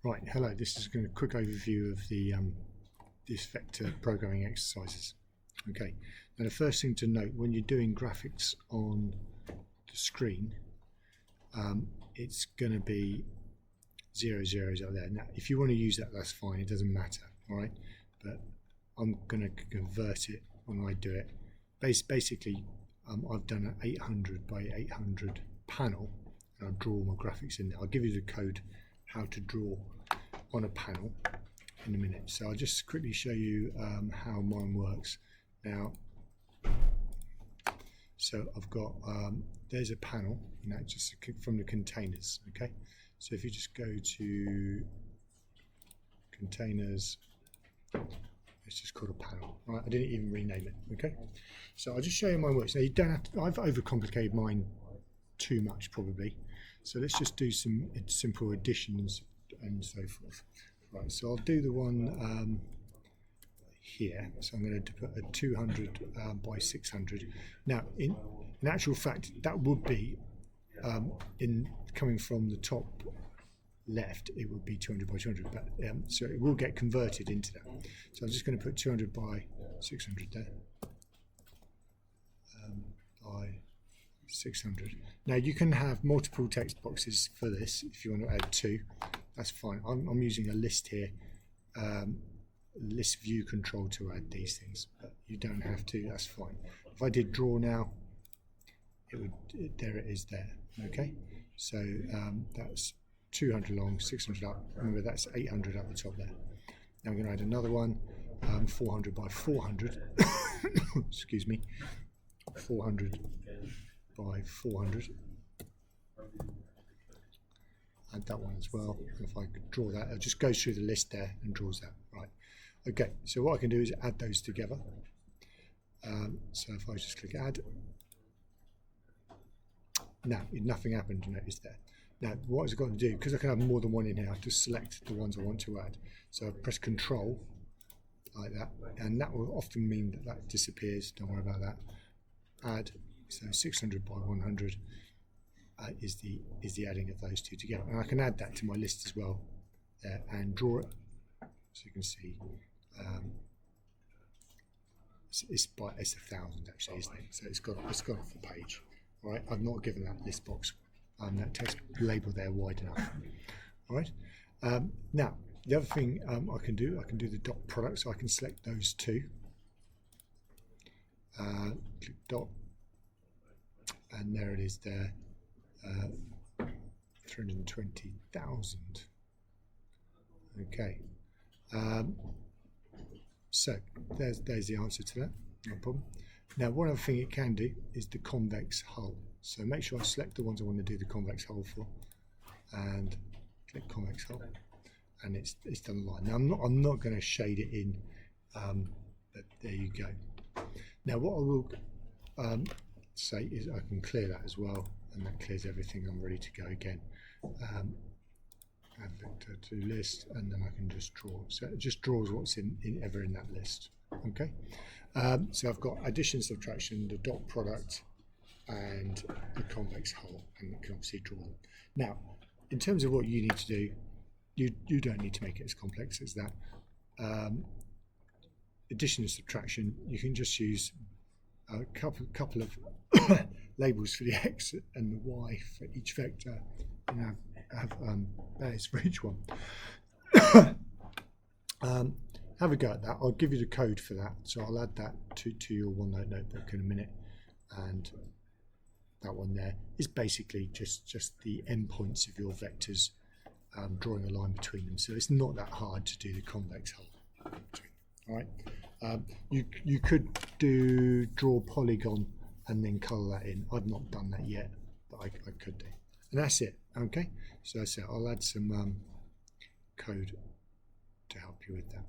Right, hello, this is a quick overview of the this vector programming exercises. Okay, now the first thing to note when you're doing graphics on the screen, it's going to be 0, 0s out there. Now, if you want to use that, that's fine, it doesn't matter, all right? But I'm going to convert it when I do it. Basically, I've done an 800 by 800 panel, and I'll draw my graphics in there. I'll give you the code how to draw on a panel in a minute. So I'll just quickly show you how mine works. Now, so I've got, there's a panel, and that's just from the containers, okay? So if you just go to containers, it's just called a panel, right? I didn't even rename it, okay? So I'll just show you mine works. Now you don't have to, I've overcomplicated mine too much probably. So let's just do some simple additions and so forth. Right, so I'll do the one here. So I'm going to put a 200 by 600. Now, in actual fact, that would be coming from the top left, it would be 200 by 200, but so it will get converted into that. So I'm just going to put 200 by 600 there. By 600. Now you can have multiple text boxes for this if you want to add two. That's fine. I'm using a list here, list view control to add these things, but you don't have to. That's fine. If I did draw now, there it is there. Okay, so that's 200 long, 600 up. Remember that's 800 at the top there. Now I'm going to add another one, 400 by 400. Excuse me, 400 by 400. Add that one as well. If I could draw that, it just goes through the list there and draws that. Right. Okay. So what I can do is add those together. So if I just click add, now nothing happened. You notice there. Now what has it got to do? Because I can have more than one in here, I have to select the ones I want to add. So I press Control like that, and that will often mean that that disappears. Don't worry about that. Add. So 600 by 100 is the adding of those two together, and I can add that to my list as well there and draw it. So you can see it's 1,000 actually, isn't it? So it's gone off the page. All right, I've not given that list box that text label there wide enough. All right. Now the other thing I can do the dot product, so I can select those two. Click dot. And there it is there, 320,000. Okay, so there's the answer to that, no problem. Now one other thing it can do is the convex hull. So make sure I select the ones I want to do the convex hull for, and click convex hull, and it's done the line. Now I'm not going to shade it in, but there you go. Now what I will say is I can clear that as well, and that clears everything. I'm ready to go again. Add vector to list, and then I can just draw. So it just draws what's ever in that list. Okay. So I've got addition, subtraction, the dot product, and the convex hull, and it can obviously draw them. Now, in terms of what you need to do, you don't need to make it as complex as that. Addition and subtraction, you can just use a couple of labels for the x and the y for each vector, and have bears for each one. Have a go at that. I'll give you the code for that, so I'll add that to your OneNote notebook in a minute. And that one there is basically just the endpoints of your vectors, drawing a line between them. So it's not that hard to do the convex hull. All right. You could draw polygon and then colour that in. I've not done that yet, but I could do. And that's it. Okay. So I'll add some code to help you with that.